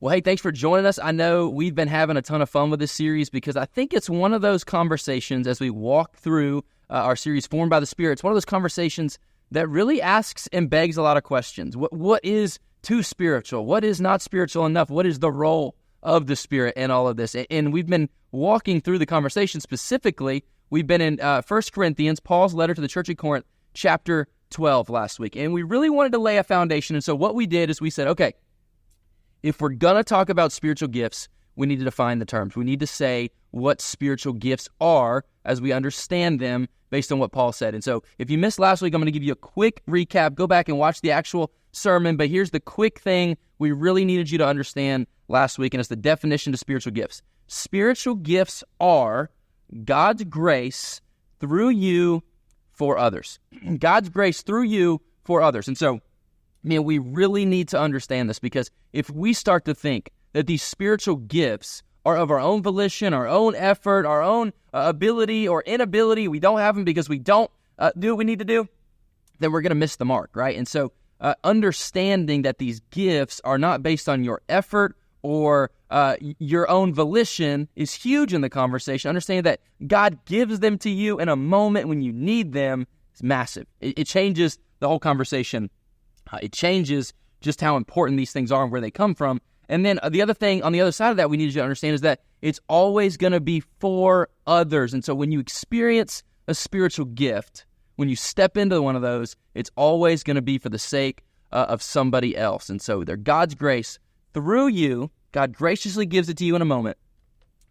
Well, hey, thanks for joining us. I know we've been having a ton of fun with this series because I think it's one of those conversations as we walk through our series Formed by the Spirit. It's one of those conversations that really asks and begs a lot of questions. What is too spiritual? What is not spiritual enough? What is the role of the Spirit in all of this? And we've been walking through the conversation. Specifically, we've been in 1 Corinthians, Paul's letter to the church at Corinth, chapter 12 last week. And we really wanted to lay a foundation. And so what we did is we said, okay, if we're going to talk about spiritual gifts, we need to define the terms. We need to say what spiritual gifts are as we understand them based on what Paul said. And so if you missed last week, I'm going to give you a quick recap. Go back and watch the actual sermon. But here's the quick thing we really needed you to understand last week, and it's the definition of spiritual gifts. Spiritual gifts are God's grace through you for others. God's grace through you for others. And so, man, we really need to understand this, because if we start to think that these spiritual gifts are of our own volition, our own effort, our own ability or inability, we don't have them because we don't do what we need to do, then we're going to miss the mark, right? And so understanding that these gifts are not based on your effort or your own volition is huge in the conversation. Understanding that God gives them to you in a moment when you need them is massive. It changes the whole conversation. It changes just how important these things are and where they come from. And then the other thing on the other side of that we need you to understand is that it's always going to be for others. And so when you experience a spiritual gift, when you step into one of those, it's always going to be for the sake of somebody else. And so they're God's grace through you. God graciously gives it to you in a moment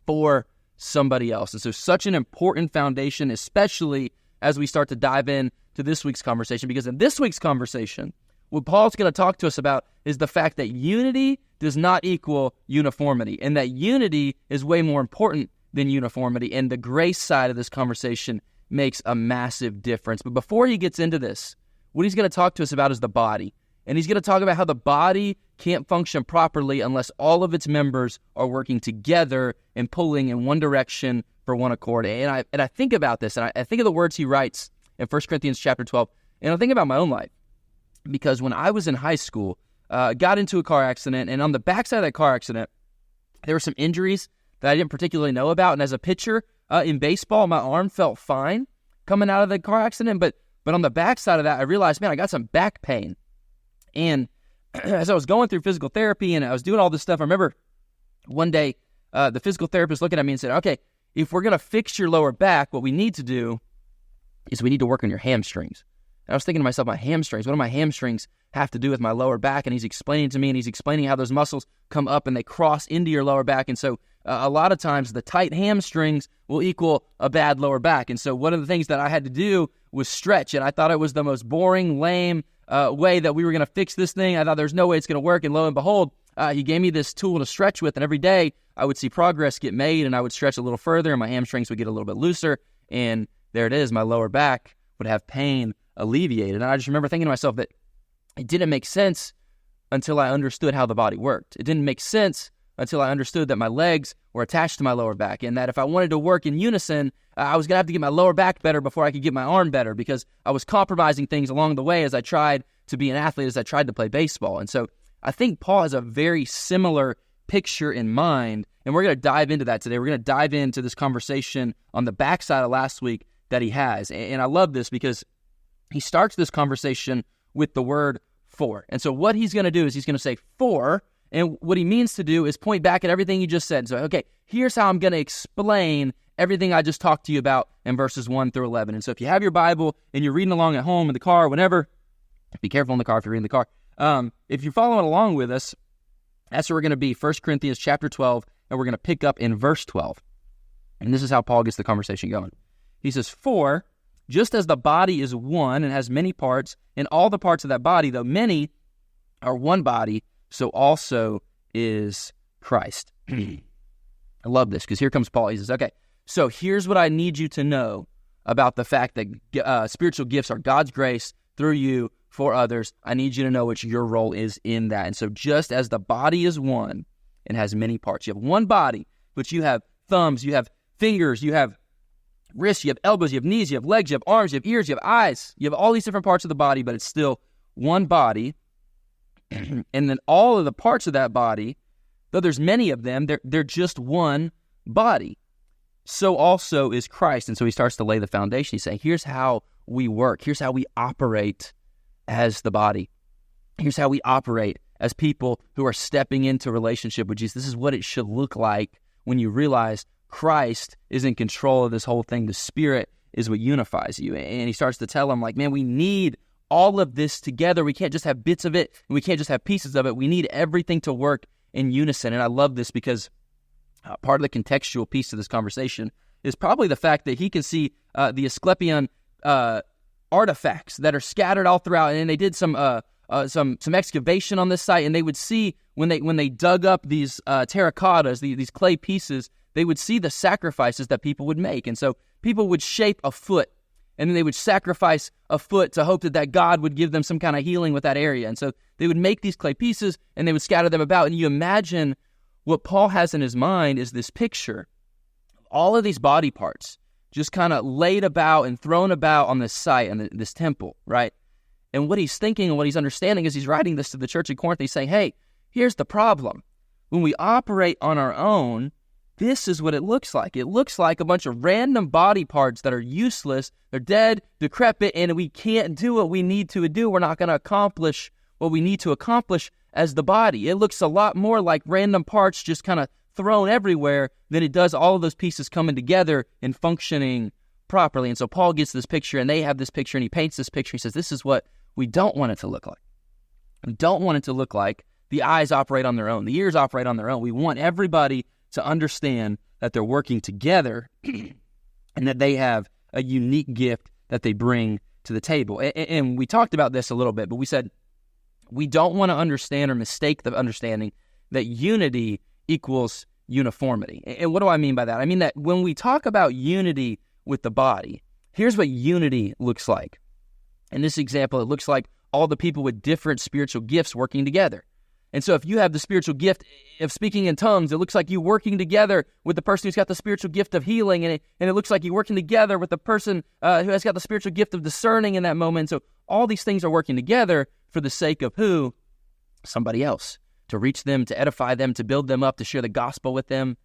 for somebody else. And so such an important foundation, especially as we start to dive in to this week's conversation, because in this week's conversation, what Paul's going to talk to us about is the fact that unity does not equal uniformity, and that unity is way more important than uniformity, and the grace side of this conversation makes a massive difference. But before he gets into this, what he's going to talk to us about is the body, and he's going to talk about how the body can't function properly unless all of its members are working together and pulling in one direction for one accord. And I think about this, and I think of the words he writes in 1 Corinthians chapter 12, and I think about my own life. Because when I was in high school, got into a car accident, and on the backside of that car accident, there were some injuries that I didn't particularly know about. And as a pitcher in baseball, my arm felt fine coming out of the car accident. But on the backside of that, I realized, man, I got some back pain. And as I was going through physical therapy and I was doing all this stuff, I remember one day the physical therapist looking at me and said, okay, if we're going to fix your lower back, what we need to do is we need to work on your hamstrings. I was thinking to myself, my hamstrings, what do my hamstrings have to do with my lower back? And he's explaining to me, and he's explaining how those muscles come up and they cross into your lower back. And so a lot of times the tight hamstrings will equal a bad lower back. And so one of the things that I had to do was stretch. And I thought it was the most boring, lame way that we were going to fix this thing. I thought there's no way it's going to work. And lo and behold, he gave me this tool to stretch with. And every day I would see progress get made, and I would stretch a little further and my hamstrings would get a little bit looser. And there it is, my lower back would have pain alleviated. And I just remember thinking to myself that it didn't make sense until I understood how the body worked. It didn't make sense until I understood that my legs were attached to my lower back, and that if I wanted to work in unison, I was going to have to get my lower back better before I could get my arm better, because I was compromising things along the way as I tried to be an athlete, as I tried to play baseball. And so I think Paul has a very similar picture in mind, and we're going to dive into that today. We're going to dive into this conversation on the backside of last week that he has. And I love this because he starts this conversation with the word for. And so what he's going to do is he's going to say for, and what he means to do is point back at everything you just said. So, okay, here's how I'm going to explain everything I just talked to you about in verses 1 through 11. And so if you have your Bible and you're reading along at home, in the car, whenever, be careful in the car if you're reading the car. If you're following along with us, that's where we're going to be, 1 Corinthians chapter 12, and we're going to pick up in verse 12. And this is how Paul gets the conversation going. He says, for just as the body is one and has many parts, and all the parts of that body, though many, are one body, so also is Christ. I love this, because here comes Paul. He says, okay, so here's what I need you to know about the fact that spiritual gifts are God's grace through you for others. I need you to know what your role is in that. And so just as the body is one and has many parts, you have one body, but you have thumbs, you have fingers, you have wrists, you have elbows, you have knees, you have legs, you have arms, you have ears, you have eyes. You have all these different parts of the body, but it's still one body. And then all of the parts of that body Though there's many of them, they're just one body. So also is Christ. And so he starts to lay the foundation. He's saying, here's how we work. Here's how we operate as the body. Here's how we operate as people who are stepping into relationship with Jesus. This is what it should look like when you realize Christ is in control of this whole thing. The Spirit is what unifies you. And he starts to tell them, like, man, we need all of this together. We can't just have bits of it, and we can't just have pieces of it. We need everything to work in unison. And I love this because part of the contextual piece of this conversation is probably the fact that he can see the Asclepian artifacts that are scattered all throughout. And they did some excavation on this site, and they would see when they dug up these terracottas, these clay pieces, they would see the sacrifices that people would make. And so people would shape a foot, and then they would sacrifice a foot to hope that God would give them some kind of healing with that area. And so they would make these clay pieces, and they would scatter them about. And you imagine what Paul has in his mind is this picture of all of these body parts just kind of laid about and thrown about on this site and this temple, right? And what he's thinking and what he's understanding is he's writing this to the church in Corinth. He's saying, hey, here's the problem. When we operate on our own, this is what it looks like. It looks like a bunch of random body parts that are useless. They're dead, decrepit, and we can't do what we need to do. We're not going to accomplish what we need to accomplish as the body. It looks a lot more like random parts just kind of thrown everywhere than it does all of those pieces coming together and functioning properly. And so Paul gets this picture, and they have this picture, and he paints this picture. He says, this is what we don't want it to look like. We don't want it to look like the eyes operate on their own, the ears operate on their own. We want everybody to understand that they're working together and that they have a unique gift that they bring to the table. And we talked about this a little bit, but we said we don't want to understand or mistake the understanding that unity equals uniformity. And what do I mean by that? I mean that when we talk about unity with the body, here's what unity looks like. In this example, it looks like all the people with different spiritual gifts working together. And so if you have the spiritual gift of speaking in tongues, it looks like you working together with the person who's got the spiritual gift of healing, and it looks like you working together with the person who has got the spiritual gift of discerning in that moment. So all these things are working together for the sake of who? Somebody else, to reach them, to edify them, to build them up, to share the gospel with them.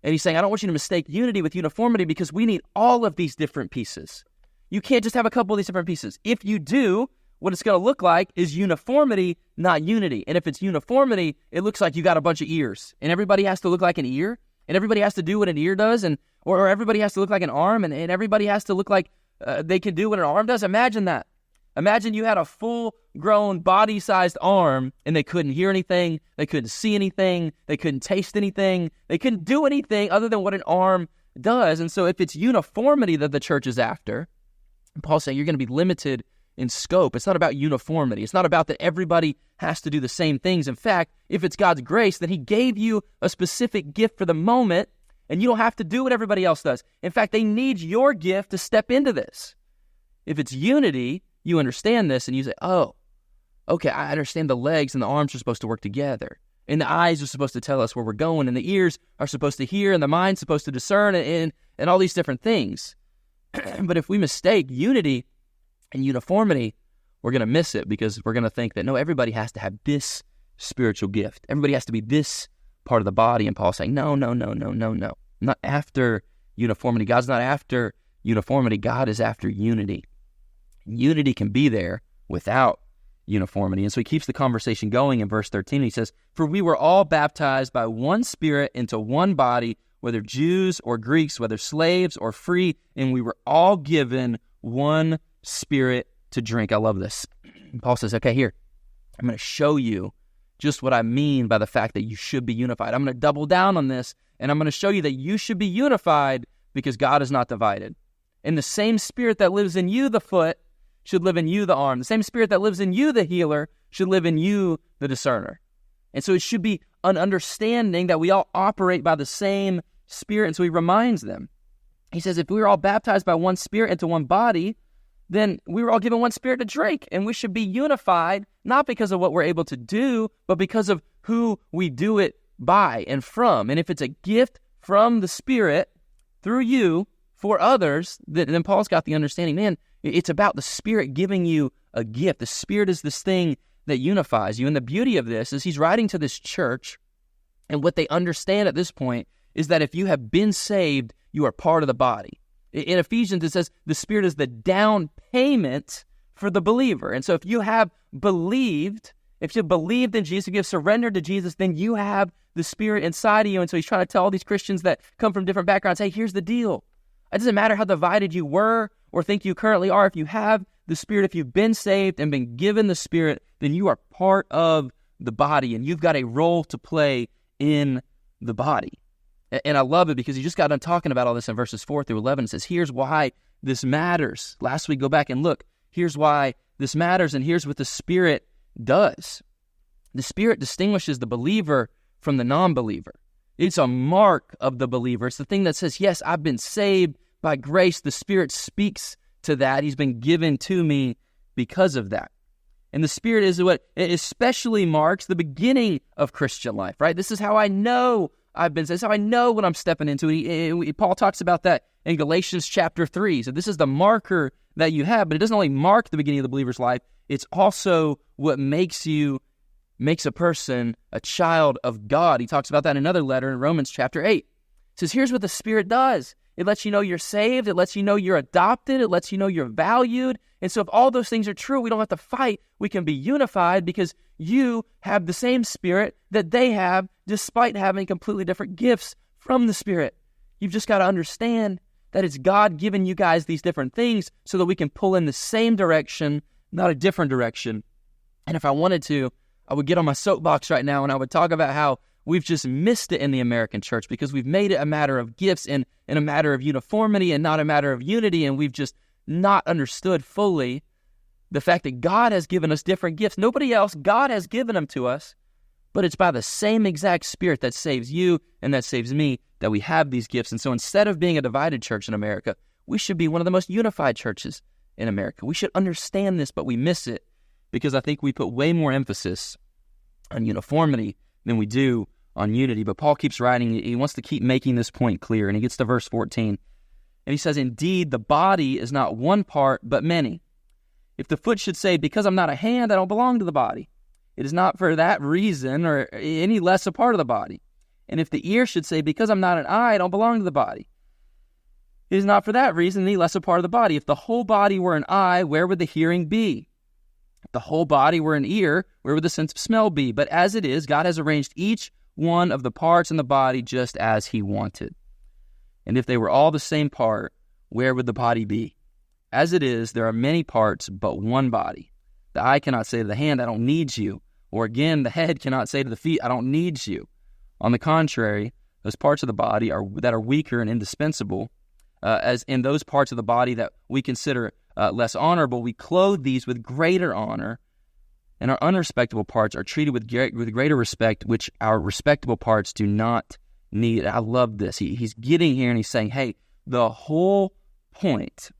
And he's saying, I don't want you to mistake unity with uniformity because we need all of these different pieces. You can't just have a couple of these different pieces. If you do, what it's going to look like is uniformity, not unity. And if it's uniformity, it looks like you got a bunch of ears, and everybody has to look like an ear, and everybody has to do what an ear does, or everybody has to look like an arm, and everybody has to look like they can do what an arm does. Imagine that. Imagine you had a full-grown, body-sized arm, and they couldn't hear anything, they couldn't see anything, they couldn't taste anything, they couldn't do anything other than what an arm does. And so if it's uniformity that the church is after, Paul's saying you're going to be limited in scope. It's not about uniformity. It's not about that everybody has to do the same things. In fact, if it's God's grace, then he gave you a specific gift for the moment, and you don't have to do what everybody else does. In fact, they need your gift to step into this. If it's unity, you understand this, and you say, oh, okay, I understand the legs and the arms are supposed to work together, and the eyes are supposed to tell us where we're going, and the ears are supposed to hear, and the mind's supposed to discern, and all these different things. But if we mistake unity and uniformity, we're going to miss it because we're going to think that, no, everybody has to have this spiritual gift. Everybody has to be this part of the body. And Paul's saying, no. I'm not after uniformity. God's not after uniformity. God is after unity. Unity can be there without uniformity. And so he keeps the conversation going in verse 13. He says, for we were all baptized by one Spirit into one body, whether Jews or Greeks, whether slaves or free, and we were all given one Spirit to drink. I love this. And Paul says, okay, here, I'm going to show you just what I mean by the fact that you should be unified. I'm going to double down on this, and I'm going to show you that you should be unified because God is not divided. And the same Spirit that lives in you, the foot, should live in you, the arm. The same Spirit that lives in you, the healer, should live in you, the discerner. And so it should be an understanding that we all operate by the same Spirit. And so he reminds them. He says, if we were all baptized by one Spirit into one body, then we were all given one Spirit to drink, and we should be unified, not because of what we're able to do, but because of who we do it by and from. And if it's a gift from the Spirit through you for others, then Paul's got the understanding, man, it's about the Spirit giving you a gift. The Spirit is this thing that unifies you. And the beauty of this is he's writing to this church And what they understand at this point is that if you have been saved, you are part of the body. In Ephesians, it says the Spirit is the down payment for the believer. And so if you have believed, if you believed in Jesus, if you have surrendered to Jesus, then you have the Spirit inside of you. And so he's trying to tell all these Christians that come from different backgrounds, hey, here's the deal. It doesn't matter how divided you were or think you currently are. If you have the Spirit, if you've been saved and been given the Spirit, then you are part of the body, and you've got a role to play in the body. And I love it because he just got done talking about all this in verses 4 through 11. It says, here's why this matters. Last week, go back and look. Here's why this matters, and here's what the Spirit does. The Spirit distinguishes the believer from the non-believer. It's a mark of the believer. It's the thing that says, yes, I've been saved by grace. The Spirit speaks to that. He's been given to me because of that. And the Spirit is what it especially marks the beginning of Christian life, right? This is how I know I've been saved. This is how I know what I'm stepping into. Paul talks about that in Galatians chapter 3. So this is the marker that you have, but it doesn't only mark the beginning of the believer's life. It's also what makes a person a child of God. He talks about that in another letter in Romans chapter 8. It says, here's what the Spirit does. It lets you know you're saved. It lets you know you're adopted. It lets you know you're valued. And so if all those things are true, we don't have to fight. We can be unified because you have the same Spirit that they have, despite having completely different gifts from the Spirit. You've just got to understand that it's God giving you guys these different things so that we can pull in the same direction, not a different direction. And if I wanted to, I would get on my soapbox right now and I would talk about how we've just missed it in the American church because we've made it a matter of gifts and a matter of uniformity and not a matter of unity, and we've just not understood fully the fact that God has given us different gifts. Nobody else, God has given them to us, but it's by the same exact Spirit that saves you and that saves me that we have these gifts. And so instead of being a divided church in America, we should be one of the most unified churches in America. We should understand this, but we miss it because I think we put way more emphasis on uniformity than we do on unity. But Paul keeps writing. He wants to keep making this point clear, and he gets to verse 14. And he says, indeed, the body is not one part, but many. If the foot should say, because I'm not a hand, I don't belong to the body, it is not for that reason or any less a part of the body. And if the ear should say, because I'm not an eye, I don't belong to the body, it is not for that reason any less a part of the body. If the whole body were an eye, where would the hearing be? If the whole body were an ear, where would the sense of smell be? But as it is, God has arranged each one of the parts in the body just as he wanted. And if they were all the same part, where would the body be? As it is, there are many parts, but one body. The eye cannot say to the hand, I don't need you. Or again, the head cannot say to the feet, I don't need you. On the contrary, those parts of the body that are weaker and indispensable, as in those parts of the body that we consider less honorable, we clothe these with greater honor, and our unrespectable parts are treated with greater respect, which our respectable parts do not need. I love this. He's getting here and he's saying, hey, the whole point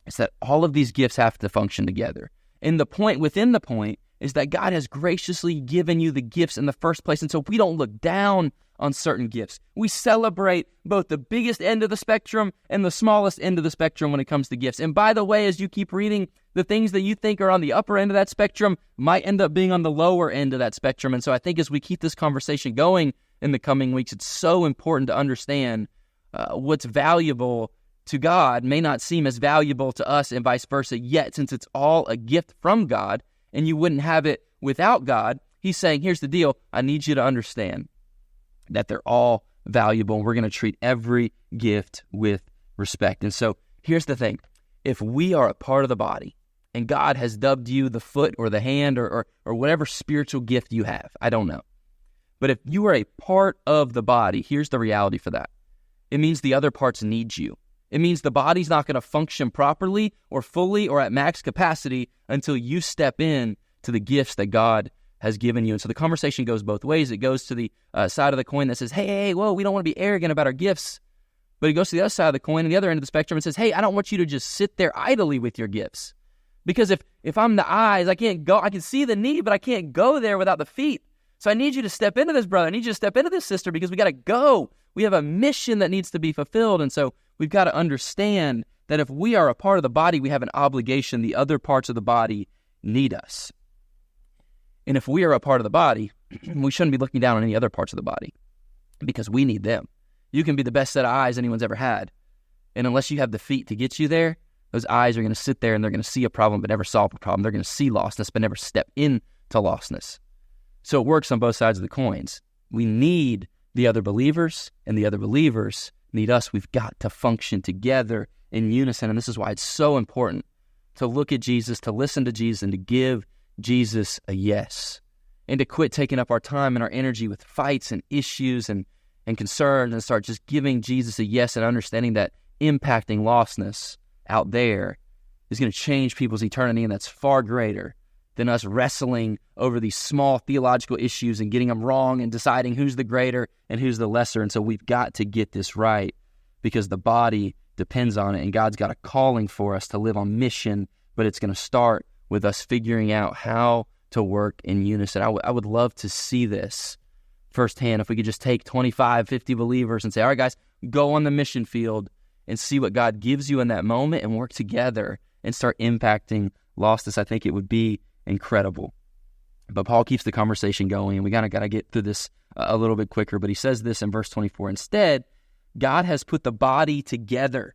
is that all of these gifts have to function together. And the point within the point is that God has graciously given you the gifts in the first place. And so we don't look down on certain gifts. We celebrate both the biggest end of the spectrum and the smallest end of the spectrum when it comes to gifts. And by the way, as you keep reading, the things that you think are on the upper end of that spectrum might end up being on the lower end of that spectrum. And so I think as we keep this conversation going in the coming weeks, it's so important to understand what's valuable to God may not seem as valuable to us and vice versa yet, since it's all a gift from God and you wouldn't have it without God. He's saying, here's the deal. I need you to understand that they're all valuable, and we're going to treat every gift with respect. And so here's the thing. If we are a part of the body, and God has dubbed you the foot or the hand or whatever spiritual gift you have, I don't know. But if you are a part of the body, here's the reality for that. It means the other parts need you. It means the body's not going to function properly or fully or at max capacity until you step in to the gifts that God has given you. And so the conversation goes both ways. It goes to the side of the coin that says, hey, whoa, we don't want to be arrogant about our gifts. But it goes to the other side of the coin and the other end of the spectrum and says, hey, I don't want you to just sit there idly with your gifts. Because if I'm the eyes, I can't go. I can see the need, but I can't go there without the feet. So I need you to step into this, brother. I need you to step into this, sister, because we got to go. We have a mission that needs to be fulfilled. And so we've got to understand that if we are a part of the body, we have an obligation. The other parts of the body need us. And if we are a part of the body, we shouldn't be looking down on any other parts of the body because we need them. You can be the best set of eyes anyone's ever had, and unless you have the feet to get you there, those eyes are going to sit there and they're going to see a problem but never solve a problem. They're going to see lostness but never step into lostness. So it works on both sides of the coins. We need the other believers, and the other believers need us. We've got to function together in unison, and this is why it's so important to look at Jesus, to listen to Jesus, and to give Jesus a yes, and to quit taking up our time and our energy with fights and issues and concerns, and start just giving Jesus a yes and understanding that impacting lostness out there is going to change people's eternity, and that's far greater than us wrestling over these small theological issues and getting them wrong and deciding who's the greater and who's the lesser. And so we've got to get this right because the body depends on it, and God's got a calling for us to live on mission, but it's going to start with us figuring out how to work in unison. I would love to see this firsthand if we could just take 25, 50 believers and say, all right, guys, go on the mission field and see what God gives you in that moment and work together and start impacting lostness. I think it would be incredible. But Paul keeps the conversation going, and we kind of got to get through this a little bit quicker. But he says this in verse 24. Instead, God has put the body together,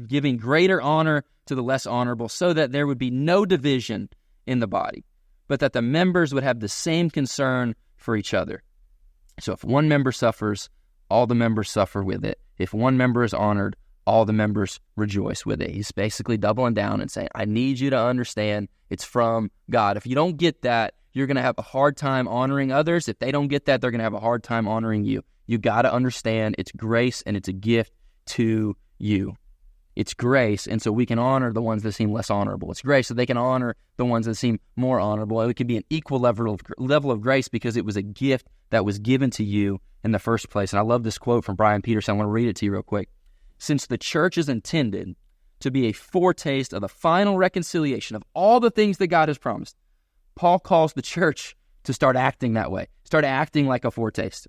giving greater honor to the less honorable, so that there would be no division in the body, but that the members would have the same concern for each other. So if one member suffers, all the members suffer with it. If one member is honored, all the members rejoice with it. He's basically doubling down and saying, I need you to understand it's from God. If you don't get that, you're going to have a hard time honoring others. If they don't get that, they're going to have a hard time honoring you. You got to understand it's grace and it's a gift to you. It's grace, and so we can honor the ones that seem less honorable. It's grace so they can honor the ones that seem more honorable. It could be an equal level of grace because it was a gift that was given to you in the first place. And I love this quote from Brian Peterson. I want to read it to you real quick. Since the church is intended to be a foretaste of the final reconciliation of all the things that God has promised, Paul calls the church to start acting that way, start acting like a foretaste.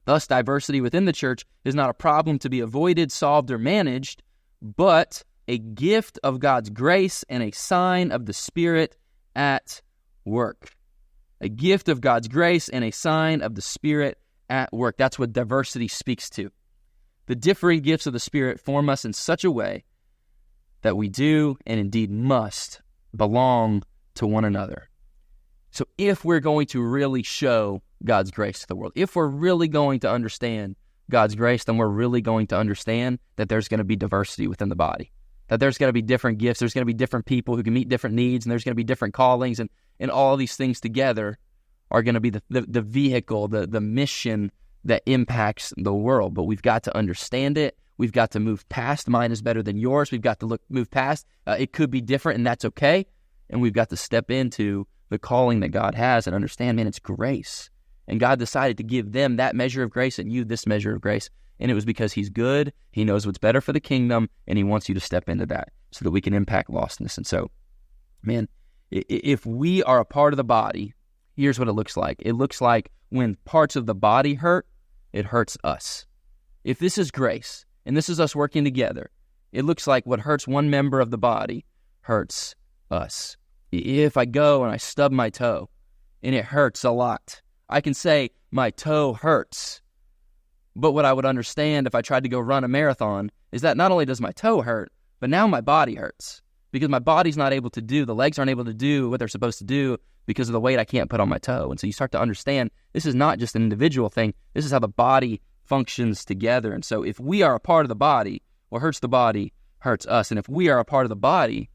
Thus, diversity within the church is not a problem to be avoided, solved, or managed, but a gift of God's grace and a sign of the Spirit at work. A gift of God's grace and a sign of the Spirit at work. That's what diversity speaks to. The differing gifts of the Spirit form us in such a way that we do and indeed must belong to one another. So if we're going to really show God's grace to the world, if we're really going to understand God's grace, then we're really going to understand that there's going to be diversity within the body, that there's going to be different gifts, there's going to be different people who can meet different needs, and there's going to be different callings, and all these things together are going to be the vehicle, the mission that impacts the world. But we've got to understand it. We've got to move past mine is better than yours. We've got to move past it could be different, and that's okay. And we've got to step into the calling that God has and understand, man, it's grace. And God decided to give them that measure of grace and you this measure of grace. And it was because he's good, he knows what's better for the kingdom, and he wants you to step into that so that we can impact lostness. And so, man, if we are a part of the body, here's what it looks like. It looks like when parts of the body hurt, it hurts us. If this is grace, and this is us working together, it looks like what hurts one member of the body hurts us. If I go and I stub my toe, and it hurts a lot, I can say, my toe hurts. But what I would understand if I tried to go run a marathon is that not only does my toe hurt, but now my body hurts. Because my body's not able to do, the legs aren't able to do what they're supposed to do because of the weight I can't put on my toe. And so you start to understand this is not just an individual thing. This is how the body functions together. And so if we are a part of the body, what hurts the body hurts us. And if we are a part of the body,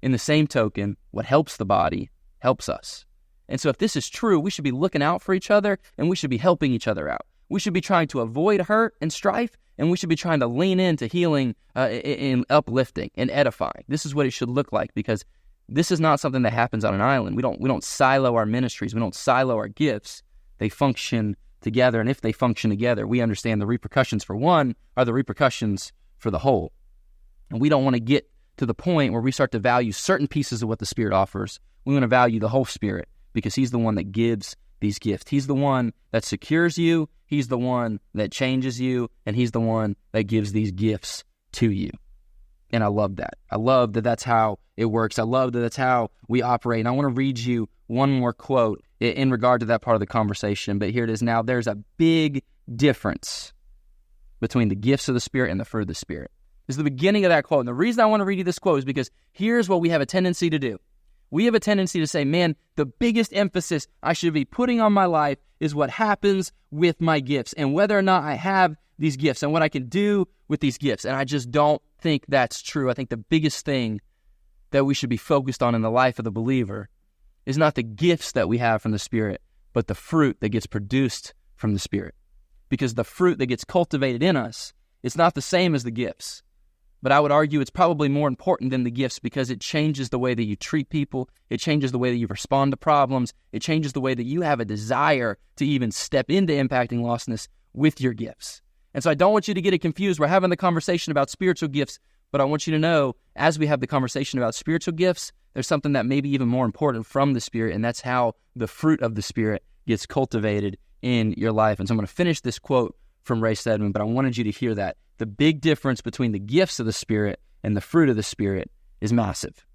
in the same token, what helps the body helps us. And so if this is true, we should be looking out for each other and we should be helping each other out. We should be trying to avoid hurt and strife, and we should be trying to lean into healing and uplifting and edifying. This is what it should look like, because this is not something that happens on an island. We don't silo our ministries. We don't silo our gifts. They function together, and if they function together, we understand the repercussions for one are the repercussions for the whole. And we don't want to get to the point where we start to value certain pieces of what the Spirit offers. We want to value the whole Spirit, because he's the one that gives these gifts. He's the one that secures you. He's the one that changes you. And he's the one that gives these gifts to you. And I love that. I love that that's how it works. I love that that's how we operate. And I want to read you one more quote in regard to that part of the conversation. But here it is now. There's a big difference between the gifts of the Spirit and the fruit of the Spirit. This is the beginning of that quote. And the reason I want to read you this quote is because here's what we have a tendency to do. We have a tendency to say, man, the biggest emphasis I should be putting on my life is what happens with my gifts and whether or not I have these gifts and what I can do with these gifts. And I just don't think that's true. I think the biggest thing that we should be focused on in the life of the believer is not the gifts that we have from the Spirit, but the fruit that gets produced from the Spirit. Because the fruit that gets cultivated in us is not the same as the gifts. But I would argue it's probably more important than the gifts because it changes the way that you treat people. It changes the way that you respond to problems. It changes the way that you have a desire to even step into impacting lostness with your gifts. And so I don't want you to get it confused. We're having the conversation about spiritual gifts, but I want you to know, as we have the conversation about spiritual gifts, there's something that may be even more important from the Spirit, and that's how the fruit of the Spirit gets cultivated in your life. And so I'm going to finish this quote from Ray Stedman, but I wanted you to hear that. The big difference between the gifts of the Spirit and the fruit of the Spirit is massive.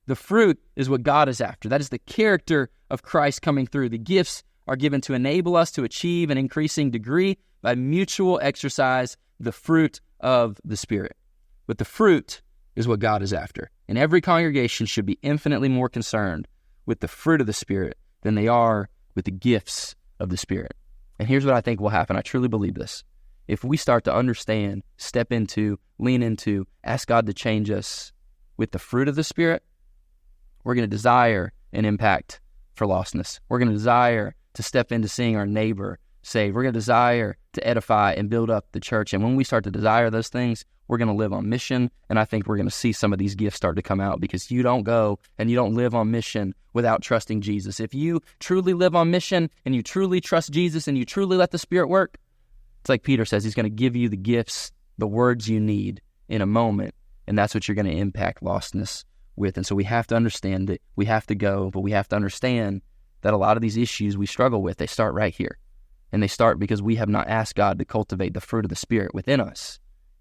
The fruit is what God is after. That is the character of Christ coming through. The gifts are given to enable us to achieve an increasing degree by mutual exercise, the fruit of the Spirit. But the fruit is what God is after. And every congregation should be infinitely more concerned with the fruit of the Spirit than they are with the gifts of the Spirit. And here's what I think will happen. I truly believe this. If we start to understand, step into, lean into, ask God to change us with the fruit of the Spirit, we're going to desire an impact for lostness. We're going to desire to step into seeing our neighbor saved. We're going to desire to edify and build up the church. And when we start to desire those things, we're going to live on mission. And I think we're going to see some of these gifts start to come out because you don't go and you don't live on mission without trusting Jesus. If you truly live on mission and you truly trust Jesus and you truly let the Spirit work, it's like Peter says, he's going to give you the gifts, the words you need in a moment. And that's what you're going to impact lostness with. And so we have to understand that we have to go, but we have to understand that a lot of these issues we struggle with, they start right here. And they start because we have not asked God to cultivate the fruit of the Spirit within us.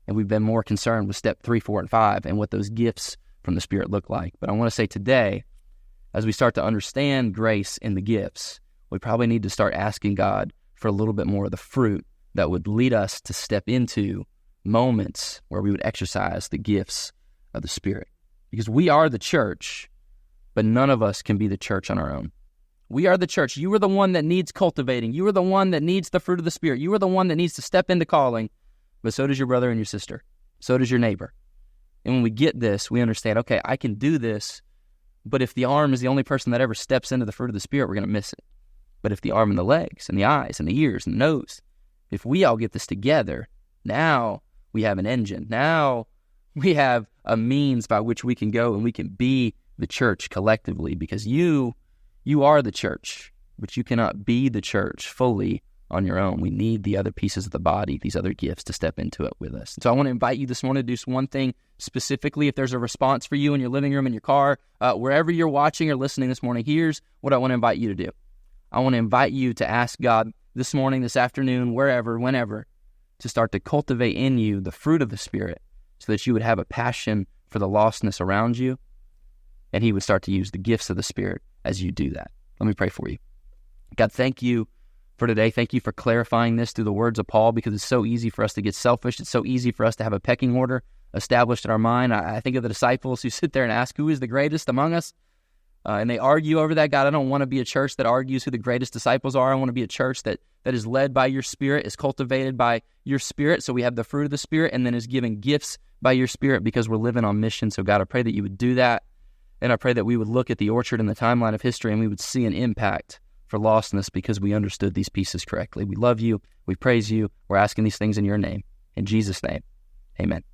And we've been more concerned with step 3, 4, and 5 and what those gifts from the Spirit look like. But I want to say today, as we start to understand grace in the gifts, we probably need to start asking God for a little bit more of the fruit that would lead us to step into moments where we would exercise the gifts of the Spirit. Because we are the church, but none of us can be the church on our own. We are the church. You are the one that needs cultivating. You are the one that needs the fruit of the Spirit. You are the one that needs to step into calling, but so does your brother and your sister. So does your neighbor. And when we get this, we understand, okay, I can do this, but if the arm is the only person that ever steps into the fruit of the Spirit, we're going to miss it. But if the arm and the legs and the eyes and the ears and the nose, if we all get this together, now we have an engine. Now we have a means by which we can go and we can be the church collectively, because you are the church, but you cannot be the church fully on your own. We need the other pieces of the body, these other gifts, to step into it with us. So I want to invite you this morning to do one thing specifically. If there's a response for you in your living room, in your car, wherever you're watching or listening this morning, here's what I want to invite you to do. I want to invite you to ask God this morning, this afternoon, wherever, whenever, to start to cultivate in you the fruit of the Spirit so that you would have a passion for the lostness around you, and He would start to use the gifts of the Spirit as you do that. Let me pray for you. God, thank you for today. Thank you for clarifying this through the words of Paul, because it's so easy for us to get selfish. It's so easy for us to have a pecking order established in our mind. I think of the disciples who sit there and ask, who is the greatest among us? And they argue over that. God, I don't want to be a church that argues who the greatest disciples are. I want to be a church that is led by your Spirit, is cultivated by your Spirit, so we have the fruit of the Spirit, and then is given gifts by your Spirit because we're living on mission. So God, I pray that you would do that, and I pray that we would look at the orchard and the timeline of history and we would see an impact for lostness because we understood these pieces correctly. We love you. We praise you. We're asking these things in your name. In Jesus' name, amen.